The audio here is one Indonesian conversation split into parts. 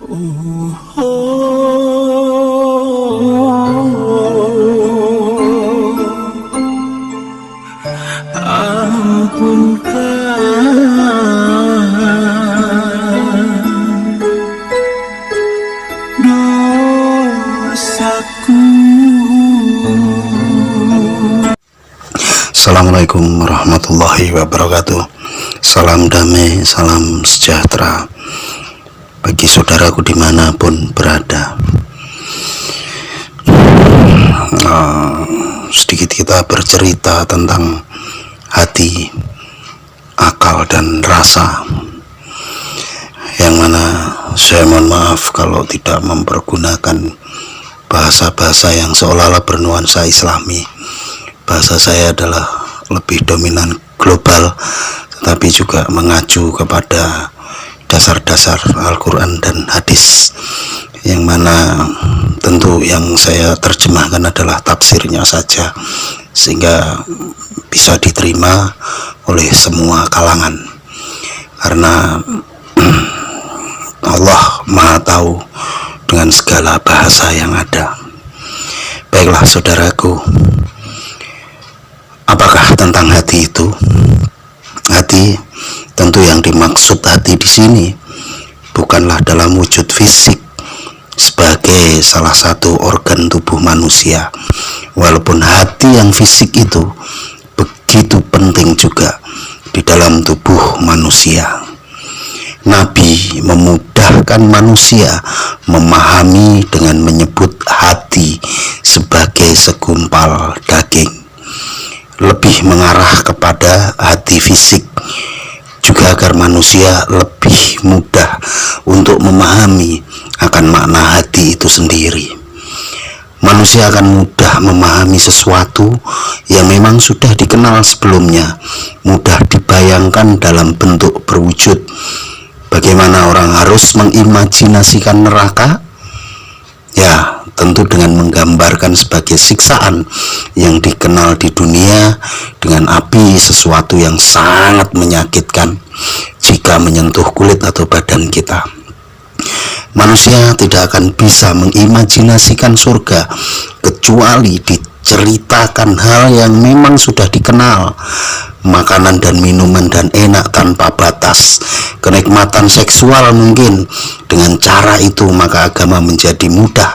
Ampunkan dosaku. Assalamualaikum warahmatullahi wabarakatuh. Salam damai, salam sejahtera bagi saudaraku dimanapun berada. Sedikit kita bercerita tentang hati, akal, dan rasa, yang mana saya mohon maaf kalau tidak mempergunakan bahasa-bahasa yang seolah-olah bernuansa islami. Bahasa saya adalah lebih dominan global, tetapi juga mengacu kepada dasar-dasar Al-Quran dan hadis, yang mana tentu yang saya terjemahkan adalah tafsirnya saja, sehingga bisa diterima oleh semua kalangan, karena Allah Maha Tahu dengan segala bahasa yang ada. Baiklah saudaraku, apakah tentang hati itu? Hati, tentu yang dimaksud hati di sini bukanlah dalam wujud fisik sebagai salah satu organ tubuh manusia, walaupun hati yang fisik itu begitu penting juga di dalam tubuh manusia. Nabi memudahkan manusia memahami dengan menyebut hati sebagai segumpal daging, lebih mengarah kepada hati fisik, juga agar manusia lebih mudah untuk memahami akan makna hati itu sendiri. Manusia akan mudah memahami sesuatu yang memang sudah dikenal sebelumnya, mudah dibayangkan dalam bentuk berwujud. Bagaimana orang harus mengimajinasikan neraka? Ya, tentu dengan menggambarkan sebagai siksaan yang dikenal di dunia dengan api, sesuatu yang sangat menyakitkan jika menyentuh kulit atau badan kita. Manusia tidak akan bisa mengimajinasikan surga kecuali diceritakan hal yang memang sudah dikenal, makanan dan minuman dan enak tanpa batas, kenikmatan seksual mungkin. Dengan cara itu maka agama menjadi mudah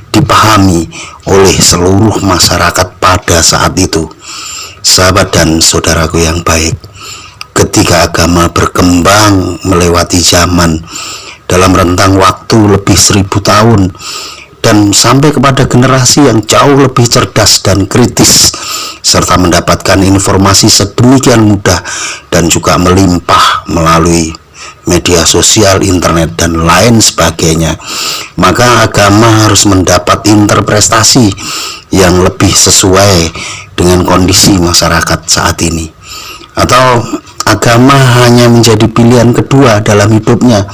dipahami oleh seluruh masyarakat pada saat itu. Sahabat dan saudaraku yang baik, ketika agama berkembang melewati zaman dalam rentang waktu lebih 1000 tahun dan sampai kepada generasi yang jauh lebih cerdas dan kritis, serta mendapatkan informasi sedemikian mudah dan juga melimpah melalui media sosial, internet, dan lain sebagainya, maka agama harus mendapat interpretasi yang lebih sesuai dengan kondisi masyarakat saat ini. Atau agama hanya menjadi pilihan kedua dalam hidupnya?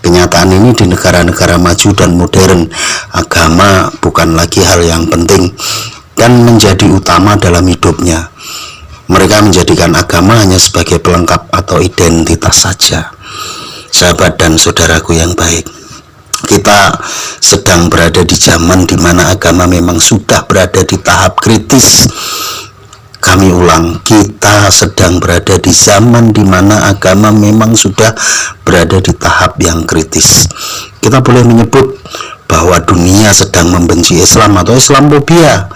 Kenyataan ini di negara-negara maju dan modern, agama bukan lagi hal yang penting dan menjadi utama dalam hidupnya. Mereka menjadikan agama hanya sebagai pelengkap atau identitas saja. Sahabat dan saudaraku yang baik, kita sedang berada di zaman di mana agama memang sudah berada di tahap kritis. Kami ulang, kita sedang berada di zaman di mana agama memang sudah berada di tahap yang kritis. Kita boleh menyebut bahwa dunia sedang membenci Islam atau Islamophobia,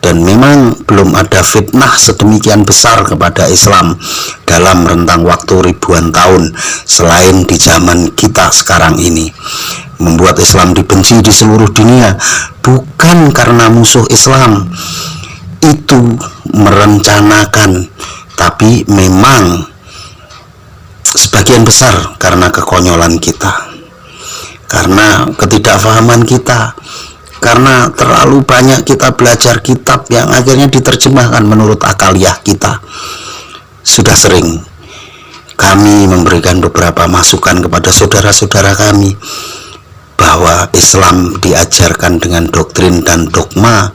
dan memang belum ada fitnah sedemikian besar kepada Islam dalam rentang waktu ribuan tahun selain di zaman kita sekarang ini. Membuat Islam dibenci di seluruh dunia bukan karena musuh Islam itu merencanakan, tapi memang sebagian besar karena kekonyolan kita, karena ketidakfahaman kita, karena terlalu banyak kita belajar kitab yang akhirnya diterjemahkan menurut akaliah kita. Sudah sering kami memberikan beberapa masukan kepada saudara-saudara kami bahwa Islam diajarkan dengan doktrin dan dogma,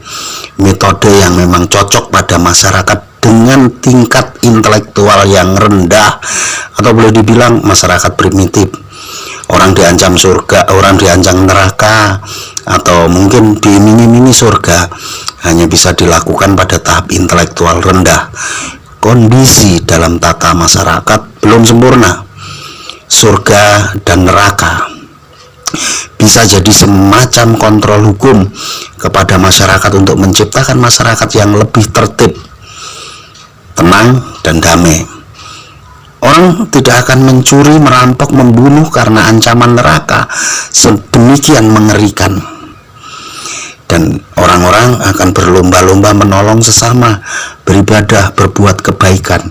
metode yang memang cocok pada masyarakat dengan tingkat intelektual yang rendah, atau boleh dibilang masyarakat primitif. Orang diancam surga, orang diancam neraka, atau mungkin diiming-imingi surga, hanya bisa dilakukan pada tahap intelektual rendah. Kondisi dalam tata masyarakat belum sempurna. Surga dan neraka bisa jadi semacam kontrol hukum kepada masyarakat untuk menciptakan masyarakat yang lebih tertib, tenang, dan damai. Orang tidak akan mencuri, merampok, membunuh karena ancaman neraka sedemikian mengerikan. Dan orang-orang akan berlomba-lomba menolong sesama, beribadah, berbuat kebaikan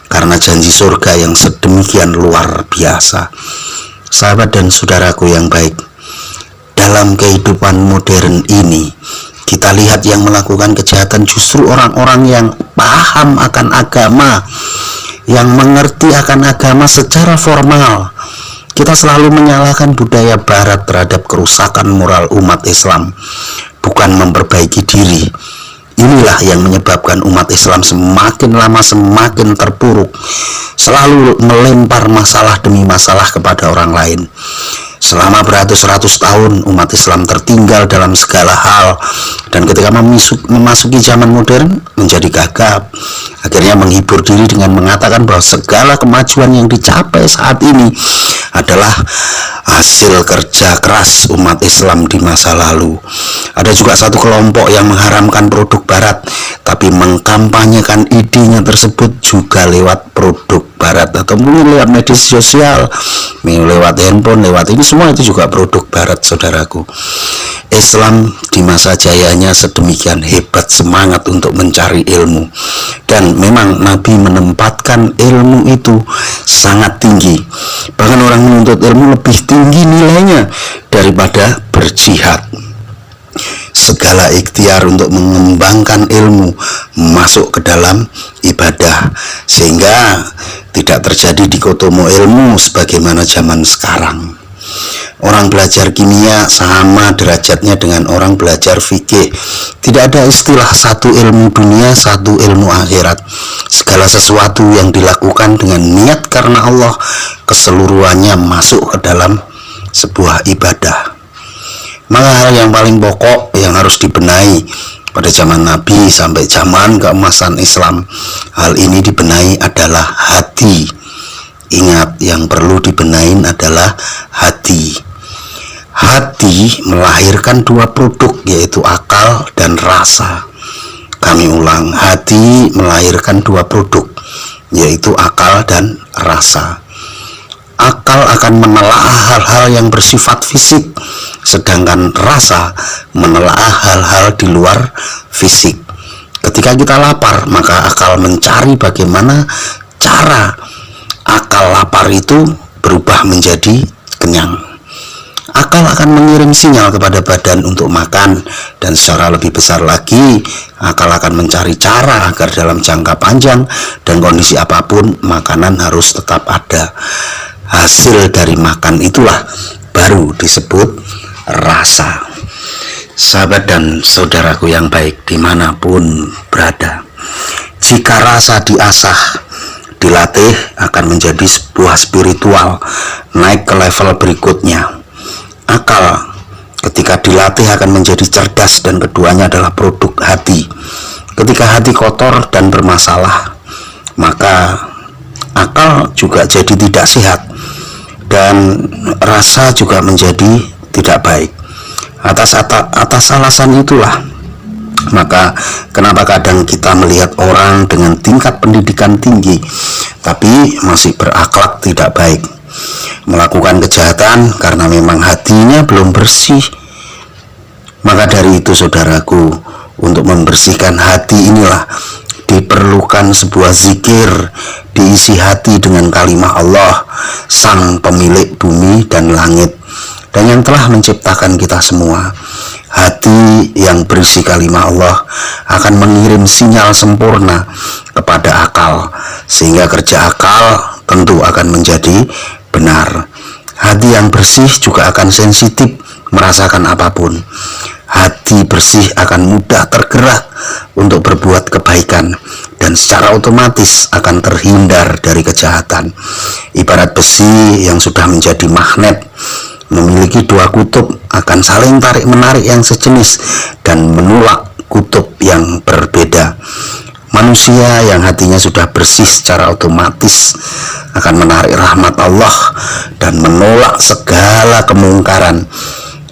karena janji surga yang sedemikian luar biasa. Sahabat dan saudaraku yang baik, dalam kehidupan modern ini kita lihat yang melakukan kejahatan justru orang-orang yang paham akan agama, yang mengerti akan agama secara formal. Kita selalu menyalahkan budaya barat terhadap kerusakan moral umat Islam, bukan memperbaiki diri. Inilah yang menyebabkan umat Islam semakin lama semakin terpuruk, selalu melempar masalah demi masalah kepada orang lain. Selama beratus-ratus tahun umat Islam tertinggal dalam segala hal, dan ketika memasuki zaman modern menjadi gagap. Akhirnya menghibur diri dengan mengatakan bahwa segala kemajuan yang dicapai saat ini adalah hasil kerja keras umat Islam di masa lalu. Ada juga satu kelompok yang mengharamkan produk barat, tapi mengkampanyekan idenya tersebut juga lewat produk barat, atau mungkin lewat media sosial, lewat handphone, lewat ini semua itu juga produk barat, saudaraku. Islam di masa jayanya sedemikian hebat semangat untuk mencari ilmu, dan memang Nabi menempatkan ilmu itu sangat tinggi. Bahkan orang menuntut ilmu lebih tinggi nilainya daripada berjihad. Segala ikhtiar untuk mengembangkan ilmu masuk ke dalam ibadah, sehingga tidak terjadi dikotomo ilmu sebagaimana zaman sekarang. Orang belajar kimia sama derajatnya dengan orang belajar fikih. Tidak ada istilah satu ilmu dunia, satu ilmu akhirat. Segala sesuatu yang dilakukan dengan niat karena Allah, keseluruhannya masuk ke dalam sebuah ibadah. Maka hal yang paling pokok yang harus dibenahi pada zaman Nabi sampai zaman keemasan Islam, hal ini dibenahi adalah hati. Ingat, yang perlu dibenahi adalah hati. Hati melahirkan dua produk, yaitu akal dan rasa. Kami ulang, hati melahirkan dua produk, yaitu akal dan rasa. Akal akan menelaah hal-hal yang bersifat fisik, sedangkan rasa menelaah hal-hal di luar fisik. Ketika kita lapar, maka akal mencari bagaimana cara akal lapar itu berubah menjadi kenyang. Akal akan mengirim sinyal kepada badan untuk makan, dan secara lebih besar lagi, akal akan mencari cara agar dalam jangka panjang dan kondisi apapun makanan harus tetap ada. Hasil dari makan itulah baru disebut rasa. Sahabat dan saudaraku yang baik dimanapun berada, jika rasa diasah, dilatih, akan menjadi sebuah spiritual, naik ke level berikutnya. Akal ketika dilatih akan menjadi cerdas, dan keduanya adalah produk hati. Ketika hati kotor dan bermasalah, maka akal juga jadi tidak sehat, dan rasa juga menjadi tidak baik. Atas alasan itulah, maka kenapa kadang kita melihat orang dengan tingkat pendidikan tinggi tapi masih berakhlak tidak baik, melakukan kejahatan karena memang hatinya belum bersih. Maka dari itu, saudaraku, untuk membersihkan hati inilah diperlukan sebuah zikir, diisi hati dengan kalimah Allah, Sang Pemilik bumi dan langit, dan yang telah menciptakan kita semua. Hati yang berisi kalimah Allah akan mengirim sinyal sempurna kepada akal, sehingga kerja akal tentu akan menjadi benar. Hati yang bersih juga akan sensitif merasakan apapun. Hati bersih akan mudah tergerak untuk berbuat kebaikan dan secara otomatis akan terhindar dari kejahatan. Ibarat besi yang sudah menjadi magnet, memiliki dua kutub, akan saling tarik-menarik yang sejenis dan menolak kutub yang berbeda. Manusia yang hatinya sudah bersih secara otomatis akan menarik rahmat Allah dan menolak segala kemungkaran.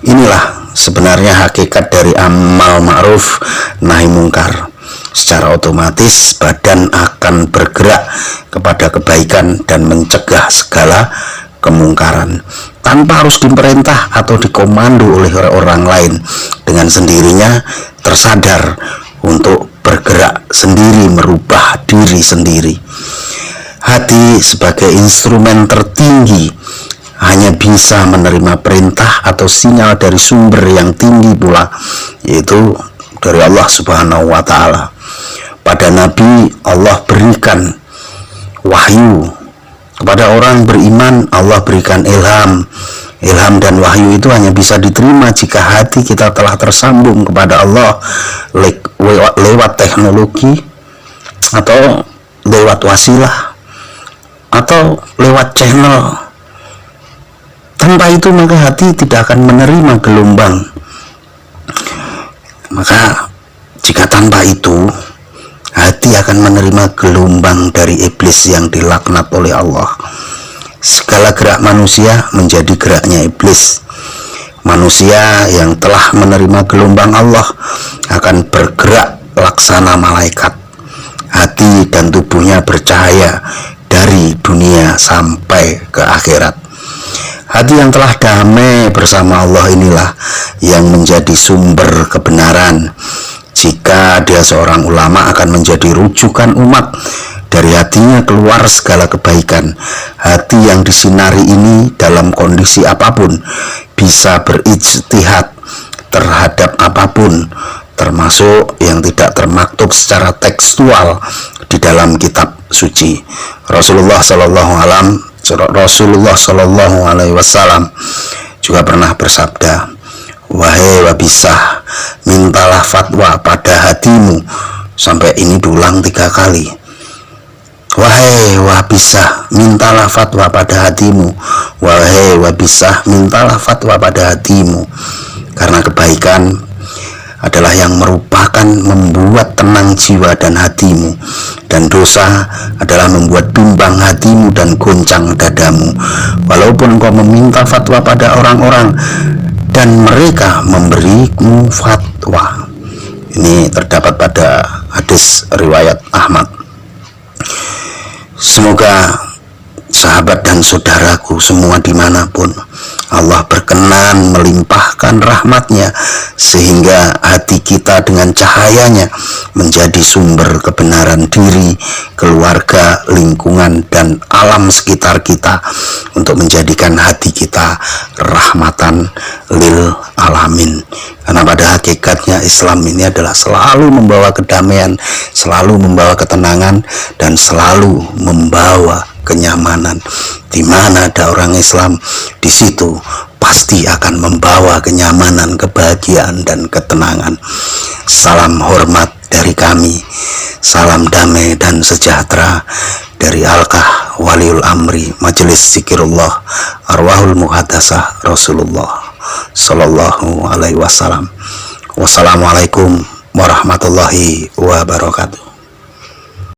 Inilah sebenarnya hakikat dari amal ma'ruf nahi mungkar. Secara otomatis badan akan bergerak kepada kebaikan dan mencegah segala kemungkaran tanpa harus diperintah atau dikomando oleh orang lain. Dengan sendirinya tersadar untuk bergerak sendiri, merubah diri sendiri. Hati sebagai instrumen tertinggi hanya bisa menerima perintah atau sinyal dari sumber yang tinggi pula, yaitu dari Allah Subhanahu wa Ta'ala. Pada Nabi Allah berikan wahyu, kepada orang beriman Allah berikan ilham. Ilham dan wahyu itu hanya bisa diterima jika hati kita telah tersambung kepada Allah lewat teknologi atau lewat wasilah atau lewat channel. Tanpa itu maka hati tidak akan menerima gelombang. Maka jika tanpa itu hati akan menerima gelombang dari iblis yang dilaknat oleh Allah. Segala gerak manusia menjadi geraknya iblis. Manusia yang telah menerima gelombang Allah akan bergerak laksana malaikat. Hati dan tubuhnya bercahaya dari dunia sampai ke akhirat. Hati yang telah damai bersama Allah inilah yang menjadi sumber kebenaran. Jika dia seorang ulama akan menjadi rujukan umat. Dari hatinya keluar segala kebaikan. Hati yang disinari ini dalam kondisi apapun bisa berijtihad terhadap apapun, termasuk yang tidak termaktub secara tekstual di dalam kitab suci. Rasulullah Shallallahu Alaihi Wasallam juga pernah bersabda, "Wahai wabisah, mintalah fatwa pada hatimu." Sampai ini diulang 3 kali. Wahai wabisah, mintalah fatwa pada hatimu. Wahai wabisah, mintalah fatwa pada hatimu. Karena kebaikan adalah yang merupakan membuat tenang jiwa dan hatimu, dan dosa adalah membuat bimbang hatimu dan goncang dadamu. Walaupun engkau meminta fatwa pada orang-orang dan mereka memberimu fatwa. Ini terdapat pada hadis riwayat Ahmad. Semoga sahabat dan saudaraku semua dimanapun Allah berkenan melimpahkan rahmatnya sehingga hati kita dengan cahayanya menjadi sumber kebenaran diri, keluarga, lingkungan, dan alam sekitar kita untuk menjadikan hati kita rahmatan lil alamin. Karena pada hakikatnya Islam ini adalah selalu membawa kedamaian, selalu membawa ketenangan, dan selalu membawa kenyamanan. Di mana ada orang Islam, di situ pasti akan membawa kenyamanan, kebahagiaan, dan ketenangan. Salam hormat dari kami, salam damai dan sejahtera dari Alkah Waliul Amri Majelis Zikirullah Arwahul Muhadasah Rasulullah Sallallahu Alaihi Wasallam. Wassalamualaikum warahmatullahi wabarakatuh.